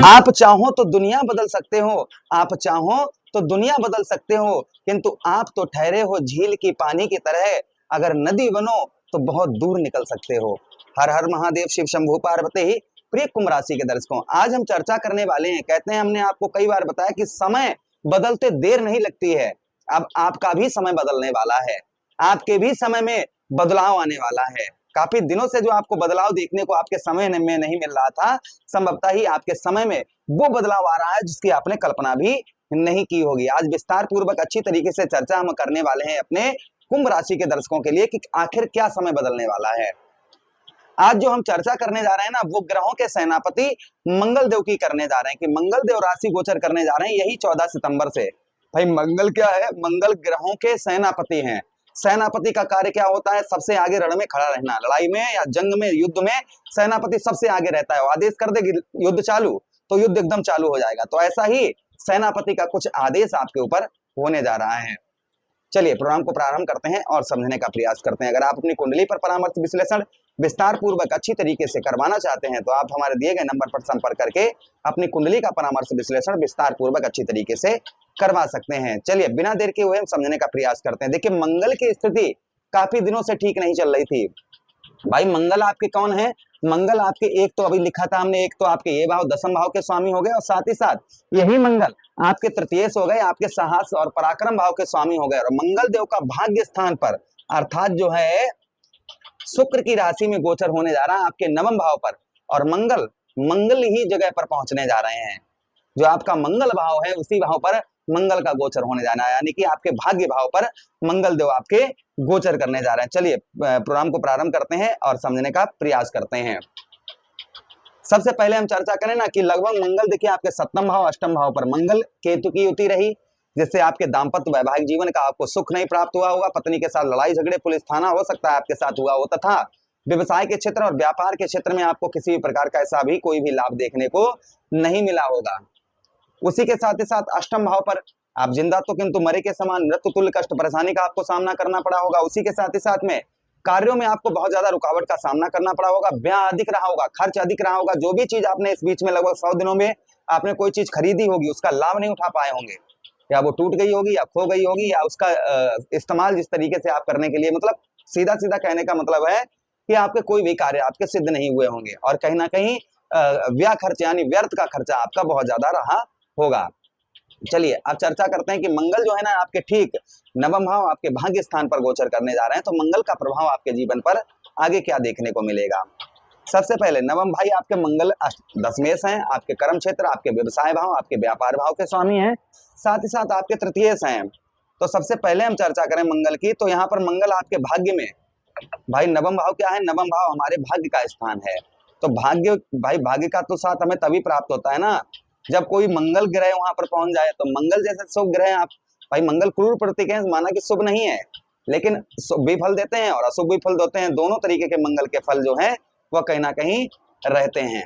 आप चाहो तो दुनिया बदल सकते हो, आप चाहो तो दुनिया बदल सकते हो, किंतु आप तो ठहरे हो झील की पानी की तरह, अगर नदी बनो तो बहुत दूर निकल सकते हो। हर हर महादेव, शिव शंभू पार्वती। प्रिय कुंभ राशि के दर्शकों, आज हम चर्चा करने वाले हैं, कहते हैं हमने आपको कई बार बताया कि समय बदलते देर नहीं लगती है। अब आपका भी समय बदलने वाला है, आपके भी समय में बदलाव आने वाला है। काफी दिनों से जो आपको बदलाव देखने को आपके समय में नहीं मिल रहा था, संभवतः ही आपके समय में वो बदलाव आ रहा है जिसकी आपने कल्पना भी नहीं की होगी। आज विस्तार पूर्वक अच्छी तरीके से चर्चा हम करने वाले हैं अपने कुंभ राशि के दर्शकों के लिए कि आखिर क्या समय बदलने वाला है। आज जो हम चर्चा करने जा रहे हैं ना, वो ग्रहों के सेनापति मंगल देव की करने जा रहे हैं कि मंगल देव राशि गोचर करने जा रहे हैं यही 14 सितंबर से। भाई मंगल क्या है? मंगल ग्रहों के सेनापति हैं। सेनापति का कार्य क्या होता है? सबसे आगे रण में खड़ा रहना, लड़ाई में या जंग में, युद्ध में सेनापति सबसे आगे रहता है। आदेश कर दे युद्ध चालू, तो युद्ध एकदम चालू हो जाएगा। तो ऐसा ही सेनापति का कुछ आदेश आपके ऊपर होने जा रहा है। चलिए प्रोग्राम को प्रारंभ करते हैं और समझने का प्रयास करते हैं। अगर आप अपनी कुंडली पर परामर्श विश्लेषण विस्तार पूर्वक अच्छी तरीके से करवाना चाहते हैं तो आप हमारे दिए गए नंबर पर संपर्क करके अपनी कुंडली का परामर्श विश्लेषण विस्तार पूर्वक अच्छी तरीके से करवा सकते हैं। चलिए बिना देर के हुए हम समझने का प्रयास करते हैं। देखिए मंगल की स्थिति काफी दिनों से ठीक नहीं चल रही थी। भाई मंगल आपके कौन है? मंगल आपके, एक तो अभी लिखा था हमने, एक तो आपके ये भाव दसम भाव के स्वामी हो गए और साथ ही साथ यही मंगल आपके तृतीयेश हो गए, आपके साहस और पराक्रम भाव के स्वामी हो गए। और मंगल देव का भाग्य स्थान पर अर्थात जो है शुक्र की राशि में गोचर होने जा रहा है आपके नवम भाव पर, और मंगल ही जगह पर पहुंचने जा रहे हैं। जो आपका मंगल भाव है उसी भाव पर मंगल का गोचर होने जाना है, यानी कि आपके भाग्य भाव पर मंगल देव आपके गोचर करने जा रहे हैं। चलिए प्रोग्राम को प्रारंभ करते हैं और समझने का प्रयास करते हैं। सबसे पहले हम चर्चा करें ना कि लगभग मंगल देखिए आपके सप्तम भाव अष्टम भाव पर मंगल केतु की युति रही, जिससे आपके दाम्पत्य वैवाहिक जीवन का आपको सुख नहीं प्राप्त हुआ होगा। पत्नी के साथ लड़ाई झगड़े, पुलिस थाना हो सकता है आपके साथ हुआ हो, तथा व्यवसाय के क्षेत्र और व्यापार के क्षेत्र में आपको किसी भी प्रकार का ऐसा भी कोई भी लाभ देखने को नहीं मिला होगा। उसी के साथ ही साथ अष्टम भाव पर आप जिंदा तो किंतु मरे के समान मृत्यु तुल्य कष्ट परेशानी का आपको सामना करना पड़ा होगा। उसी के साथ ही साथ में कार्यों में आपको बहुत ज्यादा रुकावट का सामना करना पड़ा होगा, व्यय अधिक रहा होगा, खर्च अधिक रहा होगा। जो भी चीज आपने इस बीच में लगभग 100 दिनों में आपने कोई चीज खरीदी होगी उसका लाभ नहीं उठा पाए होंगे, या वो टूट गई होगी या खो गई होगी, या उसका इस्तेमाल जिस तरीके से आप करने के लिए, मतलब सीधा सीधा कहने का मतलब है कि आपके कोई भी कार्य आपके सिद्ध नहीं हुए होंगे और कहीं ना कहीं व्यय खर्च यानी व्यर्थ का खर्चा आपका बहुत ज्यादा रहा होगा। चलिए अब चर्चा करते हैं कि मंगल जो है ना आपके ठीक नवम भाव आपके भाग्य स्थान पर गोचर करने जा रहे हैं, तो मंगल का प्रभाव आपके जीवन पर आगे क्या देखने को मिलेगा। सबसे पहले नवम भाई आपके मंगल दशमेश हैं, आपके कर्म क्षेत्र, आपके व्यवसाय भाव, आपके व्यापार भाव के स्वामी हैं, साथ ही साथ आपके तृतीयेश हैं। तो सबसे पहले हम चर्चा करें मंगल की, तो यहाँ पर मंगल आपके भाग्य में, भाई नवम भाव क्या है? नवम भाव हमारे भाग्य का स्थान है। तो भाग्य, भाई भाग्य का तो साथ हमें तभी प्राप्त होता है ना जब कोई मंगल ग्रह वहां पर पहुंच जाए। तो मंगल जैसे शुभ ग्रह आप, भाई मंगल क्रूर प्रतीक है, माना कि शुभ नहीं है, लेकिन शुभ भी फल देते हैं और अशुभ भी फल देते हैं। दोनों तरीके के मंगल के फल जो है वह कहीं ना कहीं रहते हैं।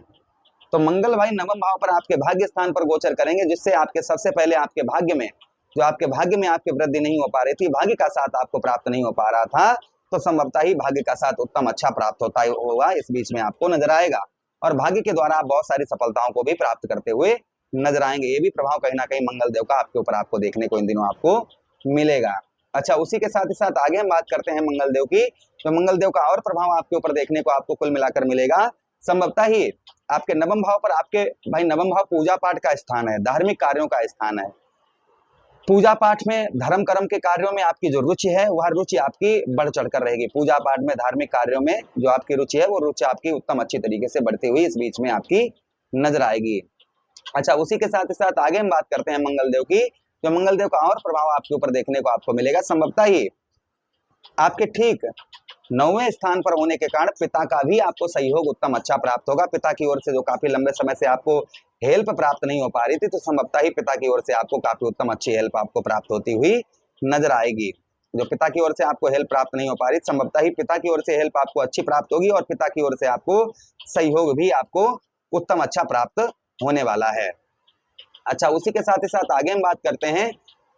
तो मंगल भाई नवम भाव पर आपके भाग्य स्थान पर गोचर करेंगे, जिससे आपके सबसे पहले आपके भाग्य में जो आपके भाग्य में आपकी वृद्धि नहीं हो पा रही थी, भाग्य का साथ आपको प्राप्त नहीं हो पा रहा था, तो संभवतः ही भाग्य का साथ उत्तम अच्छा प्राप्त होता होगा इस बीच में आपको नजर आएगा, और भाग्य के द्वारा आप बहुत सारी सफलताओं को भी प्राप्त करते हुए नजर आएंगे। ये भी प्रभाव कहीं ना कहीं मंगल देव का आपके ऊपर आपको देखने को इन दिनों आपको मिलेगा। अच्छा, उसी के साथ ही साथ आगे हम बात करते हैं मंगल देव की, तो मंगल देव का और प्रभाव आपके ऊपर देखने को आपको कुल मिलाकर मिलेगा। संभवतः ही आपके नवम भाव पर, आपके भाई नवम भाव पूजा पाठ का स्थान है, धार्मिक कार्यों का स्थान है। पूजा पाठ में, धर्म कर्म के कार्यों में आपकी जो रुचि है वह रुचि आपकी बढ़ चढ़कर रहेगी। पूजा पाठ में, धार्मिक कार्यों में जो आपकी रुचि है वो रुचि आपकी उत्तम अच्छी तरीके से बढ़ती हुई इस बीच में आपकी नजर आएगी। अच्छा, उसी के साथ ही साथ आगे हम बात करते हैं मंगल देव की, जो मंगल देव का और प्रभाव आपके ऊपर देखने को आपको मिलेगा। संभवतः ही आपके ठीक 9वें स्थान पर होने के कारण पिता का भी आपको सहयोग उत्तम अच्छा प्राप्त होगा। पिता की ओर से जो काफी लंबे समय से आपको हेल्प प्राप्त नहीं हो पा रही थी, तो संभवतः ही पिता की ओर से आपको काफी उत्तम अच्छी हेल्प आपको प्राप्त होती हुई नजर आएगी। जो पिता की ओर से आपको हेल्प प्राप्त नहीं हो पा रही, संभवतः ही पिता की ओर से हेल्प आपको अच्छी प्राप्त होगी और पिता की ओर से आपको सहयोग भी आपको उत्तम अच्छा प्राप्त होने वाला है। अच्छा, उसी के साथ ही साथ आगे हम बात करते हैं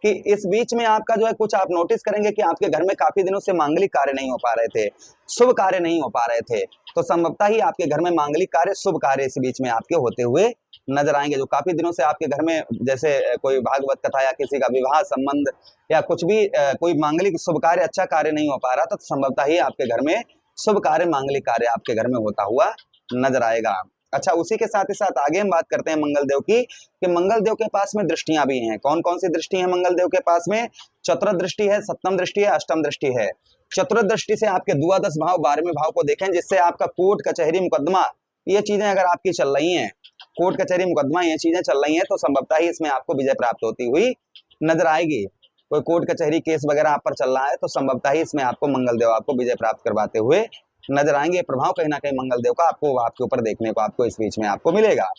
कि इस बीच में आपका जो है कुछ आप नोटिस करेंगे कि आपके घर में काफी दिनों से मांगलिक कार्य नहीं हो पा रहे थे, शुभ कार्य नहीं हो पा रहे थे, तो संभवतः ही आपके घर में मांगलिक कार्य, शुभ कार्य इस बीच में आपके होते हुए नजर आएंगे। जो काफी दिनों से आपके घर में जैसे कोई भागवत कथा या किसी का विवाह संबंध या कुछ भी कोई मांगलिक शुभ कार्य, अच्छा कार्य नहीं हो पा रहा था, तो संभवतः ही आपके घर में शुभ कार्य, मांगलिक कार्य आपके घर में होता हुआ नजर आएगा। अच्छा, उसी के साथ ही साथ आगे हम बात करते हैं मंगल देव की, कि मंगल देव के पास में दृष्टियां भी हैं। कौन कौन सी दृष्टि है मंगल देव के पास में? चतुर्थ दृष्टि है, सप्तम दृष्टि है, अष्टम दृष्टि है। चतुर्थ दृष्टि से आपके द्वादश भाव, 12वें भाव को देखें, जिससे आपका कोर्ट कचहरी मुकदमा ये चीजें अगर आपकी चल रही हैं, कोर्ट कचहरी मुकदमा ये चीजें चल रही हैं, तो संभवतः ही इसमें आपको विजय प्राप्त होती हुई नजर आएगी। कोई कोर्ट कचहरी केस वगैरह आप पर चल रहा है, तो संभवतः ही इसमें आपको मंगल देव आपको विजय प्राप्त करवाते हुए नजर आएंगे। प्रभाव कहीं ना कहीं मंगल देव का आपको आपके ऊपर देखने को आपको इस बीच में आपको मिलेगा।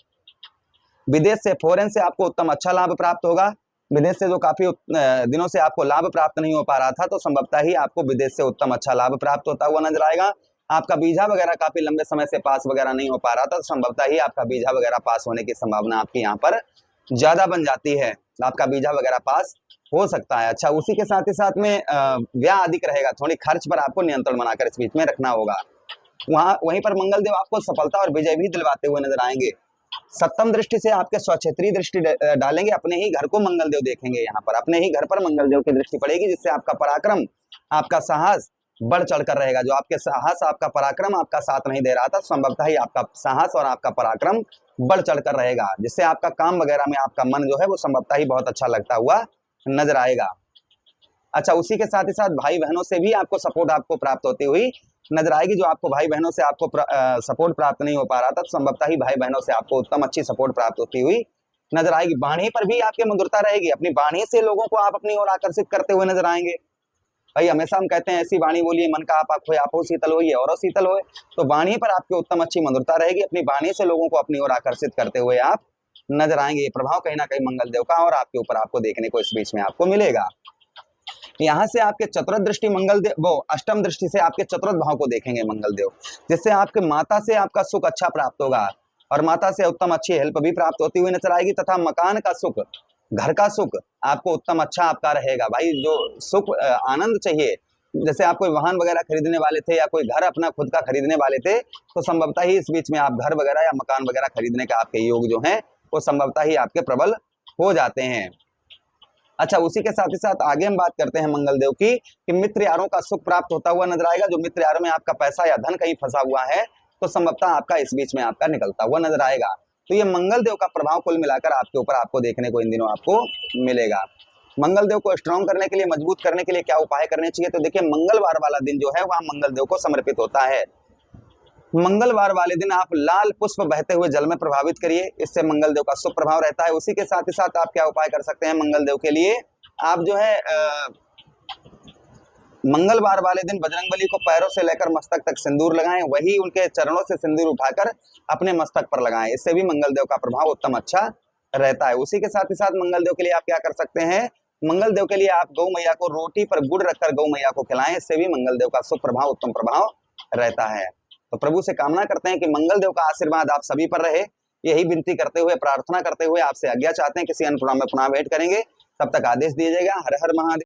विदेश से, फॉरेन से आपको उत्तम अच्छा लाभ प्राप्त होगा। विदेश से जो काफी दिनों से आपको लाभ प्राप्त नहीं हो पा रहा था, तो संभवतः ही आपको विदेश से उत्तम अच्छा लाभ प्राप्त होता हुआ नजर आएगा। आपका वीजा वगैरह काफी लंबे समय से पास वगैरह नहीं हो पा रहा था, तो संभवतः ही आपका वीजा वगैरह पास होने की संभावना आपकी यहाँ पर ज्यादा बन जाती है। आपका वीजा वगैरह पास हो सकता है। अच्छा, उसी के साथ ही साथ में व्यय अधिक रहेगा, थोड़ी खर्च पर आपको नियंत्रण बनाकर इस बीच में रखना होगा। वहीं पर मंगल देव आपको सफलता और विजय भी दिलवाते हुए नजर आएंगे। सप्तम दृष्टि से आपके स्वक्षेत्रीय दृष्टि डालेंगे, अपने ही घर को मंगल देव देखेंगे। यहाँ पर अपने ही घर पर मंगल देव की दृष्टि पड़ेगी, जिससे आपका पराक्रम, आपका साहस बढ़ चढ़कर रहेगा। जो आपके साहस, आपका पराक्रम आपका साथ नहीं दे रहा था, संभवतः ही आपका साहस और आपका पराक्रम बढ़ चढ़कर रहेगा, जिससे आपका काम वगैरह में आपका मन जो है वो संभवतः ही बहुत अच्छा लगता हुआ नजर आएगा। अच्छा, उसी के साथ ही साथ भाई बहनों से भी आपको सपोर्ट आपको प्राप्त होती हुई नजर आएगी। जो आपको भाई बहनों से आपको सपोर्ट प्राप्त नहीं हो पा रहा था, तो संभवतः ही भाई बहनों से आपको उत्तम अच्छी सपोर्ट प्राप्त होती हुई नजर आएगी। वाणी पर भी आपकी मधुरता रहेगी, अपनी वाणी से लोगों को आप अपनी ओर आकर्षित करते हुए नजर आएंगे। भाई हमेशा हम कहते हैं ऐसी वाणी बोलिए मन का आप खोए, आप हो शीतल होइए और शीतल होए। तो वाणी पर आपकी उत्तम अच्छी मधुरता रहेगी, अपनी वाणी से लोगों को अपनी ओर आकर्षित करते हुए आप नजर आएंगे। ये प्रभाव कहीं ना कहीं मंगल देव का और आपके ऊपर आपको देखने को इस बीच में आपको मिलेगा। यहाँ से आपके चतुर्थ दृष्टि मंगल देव, वो अष्टम दृष्टि से आपके चतुर्थ भाव को देखेंगे मंगल देव, जिससे आपके माता से आपका सुख अच्छा प्राप्त होगा और माता से उत्तम अच्छी हेल्प भी प्राप्त होती हुई नजर आएगी। तथा मकान का सुख, घर का सुख आपको उत्तम अच्छा आपका रहेगा। भाई जो सुख आनंद चाहिए, जैसे आप कोई वाहन वगैरह खरीदने वाले थे या कोई घर अपना खुद का खरीदने वाले थे, तो संभवतः ही इस बीच में आप घर वगैरह या मकान वगैरह खरीदने का आपके योग जो है वो संभवतः ही आपके प्रबल हो जाते हैं। अच्छा, उसी के साथ ही साथ आगे हम बात करते हैं मंगल देव की, कि मित्र यारों का सुख प्राप्त होता हुआ नजर आएगा। जो मित्र यारों में आपका पैसा या धन कहीं फंसा हुआ है, तो संभवतः आपका इस बीच में आपका निकलता हुआ नजर आएगा। तो ये मंगल देव का प्रभाव कुल मिलाकर आपके ऊपर आपको देखने को इन दिनों आपको मिलेगा। मंगल देव को स्ट्रॉन्ग करने के लिए, मजबूत करने के लिए क्या उपाय करने चाहिए? तो देखिए, मंगलवार वाला दिन जो है वह मंगल देव को समर्पित होता है। मंगलवार वाले दिन आप लाल पुष्प बहते हुए जल में प्रभावित करिए, इससे मंगल देव का शुभ प्रभाव रहता है। उसी के साथ ही साथ आप क्या उपाय कर सकते हैं मंगल देव के लिए? आप जो है मंगलवार वाले दिन बजरंगबली को पैरों से लेकर मस्तक तक सिंदूर लगाएं, वही उनके चरणों से सिंदूर उठाकर अपने मस्तक पर लगाएं। इससे भी मंगल देव का प्रभाव उत्तम अच्छा रहता है। उसी के साथ ही साथ मंगल देव के लिए आप क्या कर सकते हैं? मंगल देव के लिए आप गौ मैया को रोटी पर गुड़ रखकर गौ मैया को खिलाएं, इससे भी मंगल देव का शुभ प्रभाव, उत्तम प्रभाव रहता है। तो प्रभु से कामना करते हैं कि मंगल देव का आशीर्वाद आप सभी पर रहे। यही विनती करते हुए, प्रार्थना करते हुए आपसे आज्ञा चाहते हैं। किसी अन्य प्रोग्राम में पुनः भेंट करेंगे, तब तक आदेश दीजिएगा। हर हर महादेव।